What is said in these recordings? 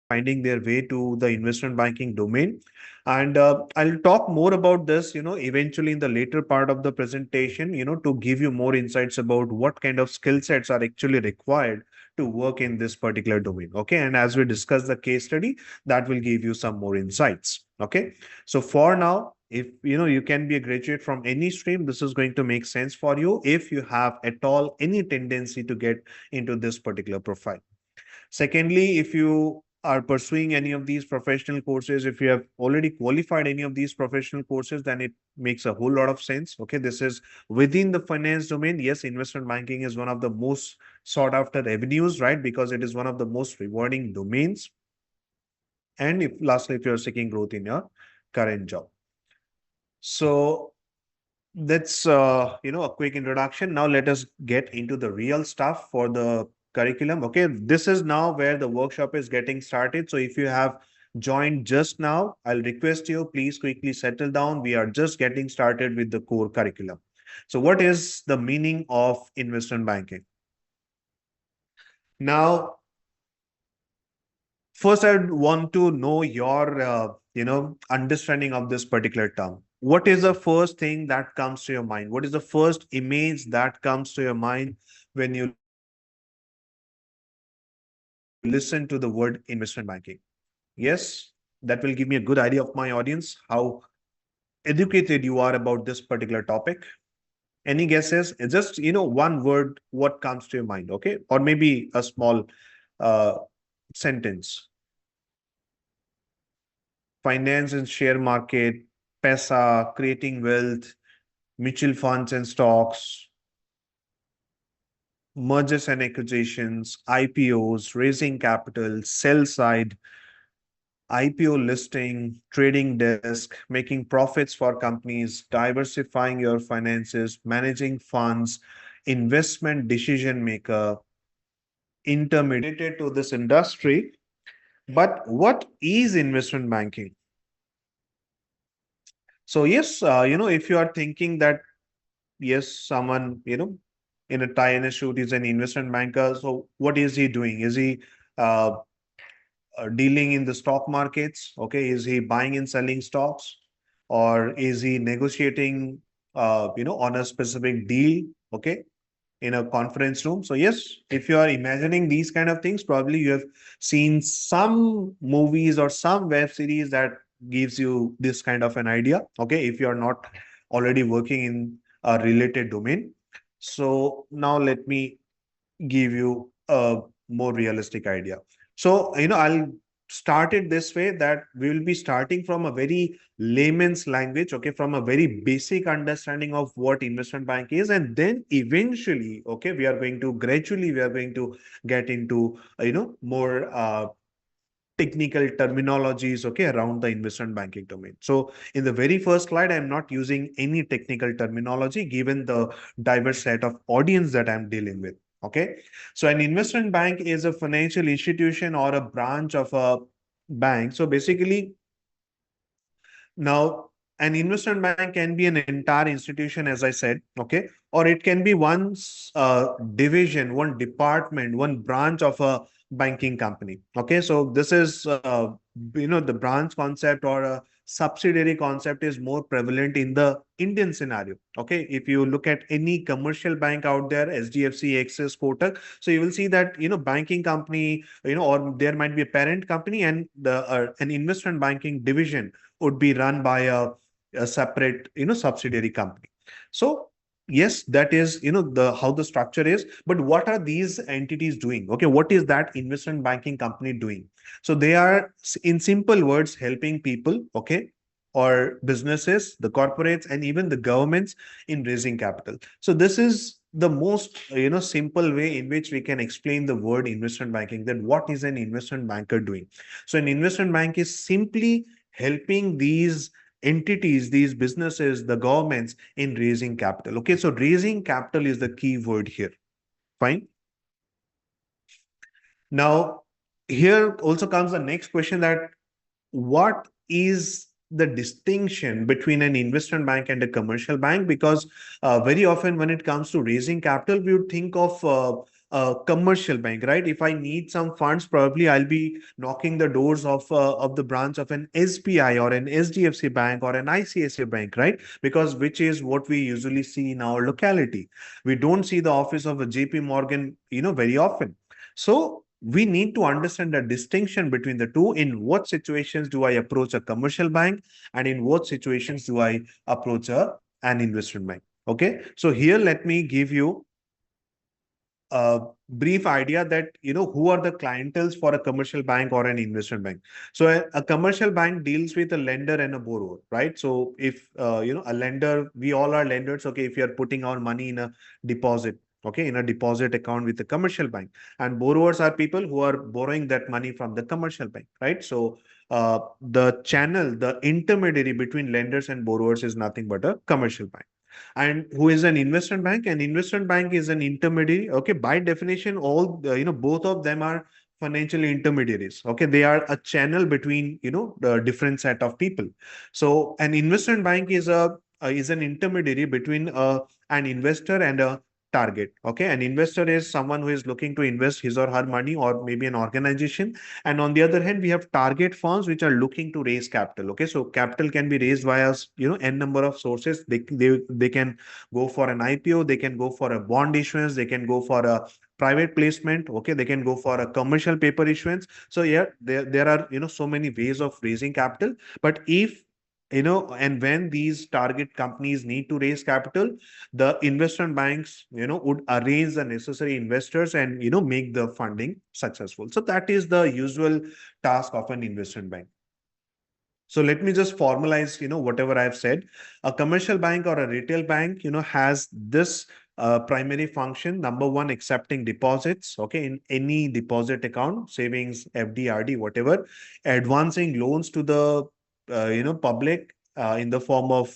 finding their way to the investment banking domain. And I'll talk more about this, eventually in the later part of the presentation, to give you more insights about what kind of skill sets are actually required to work in this particular domain. Okay. And as we discuss the case study, that will give you some more insights. Okay. So for now, if you can be a graduate from any stream, this is going to make sense for you if you have at all any tendency to get into this particular profile. Secondly, if you are pursuing any of these professional courses, if you have already qualified any of these professional courses, then it makes a whole lot of sense. Okay, this is within the finance domain. Yes, investment banking is one of the most sought after avenues, right? Because it is one of the most rewarding domains. And if lastly, if you're seeking growth in your current job. So that's a quick introduction. Now let us get into the real stuff for the curriculum. Okay, this is now where the workshop is getting started. So if you have joined just now, I'll request you please quickly settle down. We are just getting started with the core curriculum. So what is the meaning of investment banking? Now, first I would want to know your understanding of this particular term. What is the first thing that comes to your mind? What is the first image that comes to your mind when you listen to the word investment banking? Yes, that will give me a good idea of my audience, how educated you are about this particular topic. Any guesses? It's just one word, what comes to your mind? Okay, or maybe a small uh, sentence. Finance and share market, pesa, creating wealth, mutual funds and stocks, mergers and acquisitions, IPOs, raising capital, sell side, IPO listing, trading desk, making profits for companies, diversifying your finances, managing funds, investment decision maker, intermediate to this industry. But what is investment banking? So yes, if you are thinking that yes, someone, in a tie and a suit is an investment banker. So what is he doing? Is he uh, dealing in the stock markets? Okay. Is he buying and selling stocks? Or is he negotiating, on a specific deal? Okay. In a conference room. So yes, if you are imagining these kind of things, probably you have seen some movies or some web series that gives you this kind of an idea. Okay. If you are not already working in a related domain. So now let me give you a more realistic idea. So, I'll start it this way that we will be starting from a very layman's language, okay, from a very basic understanding of what investment bank is. And then eventually, okay, we are going to gradually, we are going to get into, more technical terminologies, okay, around the investment banking domain. So in the very first slide, I'm not using any technical terminology given the diverse set of audience that I'm dealing with. Okay. So an investment bank is a financial institution or a branch of a bank. So basically, now an investment bank can be an entire institution, as I said, okay, or it can be one division, one department, one branch of a banking company. Okay, so this is the branch concept or a subsidiary concept is more prevalent in the Indian scenario. Okay, if you look at any commercial bank out there, SDFC, Axis, Kotak, so you will see that banking company, or there might be a parent company and the an investment banking division would be run by a separate subsidiary company. So yes, that is the how the structure is. But what are these entities doing? Okay, what is that investment banking company doing? So they are, in simple words, helping people, okay, or businesses, the corporates, and even the governments in raising capital. So this is the most simple way in which we can explain the word investment banking. Then what is an investment banker doing? So an investment bank is simply helping these entities, these businesses, the governments in raising capital. Okay, so raising capital is the key word here. Fine. Now, here also comes the next question that what is the distinction between an investment bank and a commercial bank? Because very often when it comes to raising capital, we would think of a commercial bank, right? If I need some funds, probably I'll be knocking the doors of the branch of an SBI or an SDFC bank or an ICICI bank, right? Because which is what we usually see in our locality. We don't see the office of a JP Morgan, very often. So we need to understand the distinction between the two. In what situations do I approach a commercial bank, and in what situations do I approach an investment bank? Okay, so here let me give you a brief idea that who are the clientels for a commercial bank or an investment bank. So a commercial bank deals with a lender and a borrower, right? So if a lender, we all are lenders. Okay, if you are putting our money in a deposit, okay, in a deposit account with the commercial bank, and borrowers are people who are borrowing that money from the commercial bank, right? So the channel, the intermediary between lenders and borrowers is nothing but a commercial bank. And who is an investment bank? An investment bank is an intermediary. Okay, by definition, all both of them are financial intermediaries. Okay, they are a channel between the different set of people. So an investment bank is an intermediary between an investor and a target. Okay, an investor is someone who is looking to invest his or her money, or maybe an organization. And on the other hand, we have target firms which are looking to raise capital. Okay, so capital can be raised via n number of sources. They can go for an IPO, they can go for a bond issuance, they can go for a private placement. Okay, they can go for a commercial paper issuance. So yeah, there are so many ways of raising capital. But if and when these target companies need to raise capital, the investment banks would arrange the necessary investors and make the funding successful. So that is the usual task of an investment bank. So let me just formalize whatever I've said. A commercial bank or a retail bank has this primary function. Number one, accepting deposits, okay, in any deposit account, savings, FD, RD, whatever. Advancing loans to the public in the form of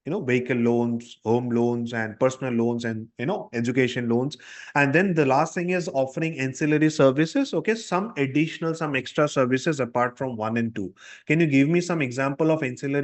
vehicle loans, home loans, and personal loans, and education loans. And then the last thing is offering ancillary services. Okay, some additional, some extra services apart from one and two. Can you give me some example of ancillary